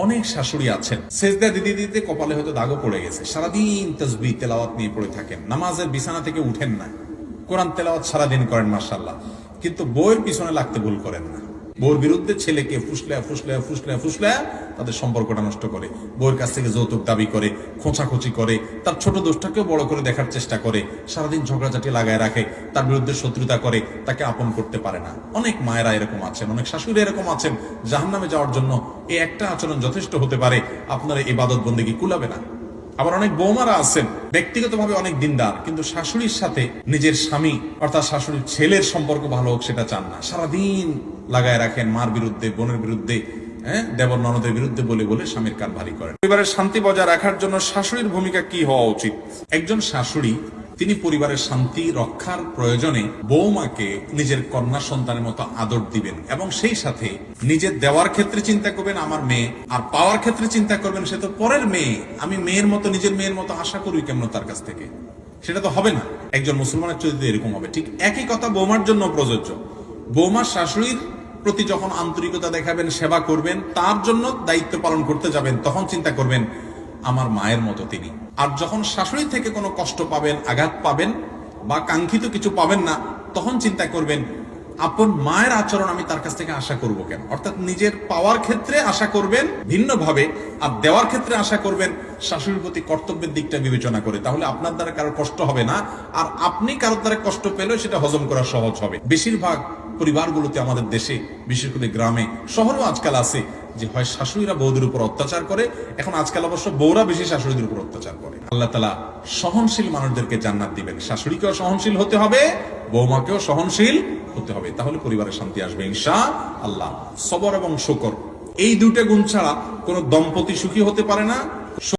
অনেক শাশুড়ি আছেন সেজদা দিতে দিতে কপালে হয়তো দাগও পড়ে গেছে, সারাদিন তাসবিহ তেলাওয়াত নিয়ে পড়ে থাকেন, নামাজের বিছানা থেকে উঠেন না, কোরআন তেলাওয়াত সারাদিন করেন মাশাআল্লাহ, কিন্তু বউয়ের পিছনে লাগতে ভুল করেন না। বউর বিরুদ্ধে ছেলেকে ফুসলা তাদের সম্পর্কটা নষ্ট করে, বউয়ের কাছ থেকে যৌতুক দাবি করে, খোঁচাখুচি করে, তার ছোট দোষটাকেও বড় করে দেখার চেষ্টা করে, সারাদিন ঝগড়াঝাটি লাগায় রাখে, তার বিরুদ্ধে শত্রুতা করে, তাকে আপন করতে পারে না। অনেক মায়েরা এরকম আছেন, অনেক শাশুড়ি এরকম আছেন, জাহান্নামে যাওয়ার জন্য এই একটা আচরণ যথেষ্ট হতে পারে, আপনার ইবাদত বন্দেগী কুলাবে না। আবার অনেক বৌমারা আছেন ব্যক্তিগতভাবে অনেক দিনদার, কিন্তু শাশুড়ির সাথে নিজের স্বামী অর্থাৎ শাশুড়ির ছেলের সম্পর্ক ভালো হোক সেটা চান না, সারাদিন লাগায় রাখেন মার বিরুদ্ধে, বোনের বিরুদ্ধে, দেবর ননদের বিরুদ্ধে বলে বলে স্বামীর কান ভারী করেন। পরিবারের শান্তি বজায় রাখার জন্য শাশুড়ির ভূমিকা কি হওয়া উচিত? একজন শাশুড়ি তিনি পরিবারের শান্তি রক্ষার প্রয়োজনে বৌমাকে নিজের কন্যা সন্তানের মতো আদর দিবেন এবং সেই সাথে নিজের দেওয়ার ক্ষেত্রে চিন্তা করবেন আমার মেয়ে, আর পাওয়ার ক্ষেত্রে চিন্তা করবেন সে তো পরের মেয়ে, আমি মেয়ের মতো নিজের মেয়ের মতো আশা করি কেমন তার কাছ থেকে, সেটা তো হবে না। একজন মুসলমানের চরিত্র এরকম হবে। ঠিক একই কথা বৌমার জন্য প্রযোজ্য। বৌমার শাশুড়ির প্রতি যখন আন্তরিকতা দেখাবেন, সেবা করবেন, তার জন্য দায়িত্ব পালন করতে যাবেন, তখন চিন্তা করবেন আমার মায়ের মতো তিনি। আর যখন শাশুড়ি থেকে কোনো কষ্ট পাবেন, আঘাত পাবেন বা কাঙ্ক্ষিত কিছু পাবেন না, তখন চিন্তা করবেন আপন মায়ের আচরণ আমি তার কাছ থেকে আশা করব কেন। অর্থাৎ নিজের পাওয়ার ক্ষেত্রে আশা করবেন ভিন্নভাবে, আর দেওয়ার ক্ষেত্রে আশা করবেন শাশুড়ির প্রতি কর্তব্যের দিকটা বিবেচনা করে। তাহলে আপনার দ্বারা কারোর কষ্ট হবে না, আর আপনি কারোর দ্বারা কষ্ট পেলেও সেটা হজম করা সহজ হবে। বেশিরভাগ পরিবারগুলোতে আমাদের দেশে, বিশেষ করে গ্রামে, শহরেও আজকাল আছে যে হয় শাশুড়িরা বৌদের উপর অত্যাচার করে, এখন আজকাল অবশ্য বউরা বেশি শাশুড়িদের উপর অত্যাচার করে। আল্লাহ তাআলা সহনশীল মানুষদেরকে জান্নাত দিবেন। শাশুড়িকেও সহনশীল হতে হবে, বৌমাকেও সহনশীল হতে হবে, তাহলে পরিবারের শান্তি আসবে ইনশাআল্লাহ। সবর এবং শুকর, এই দুটো গুণ ছাড়া কোনো দম্পতি সুখী হতে পারে না,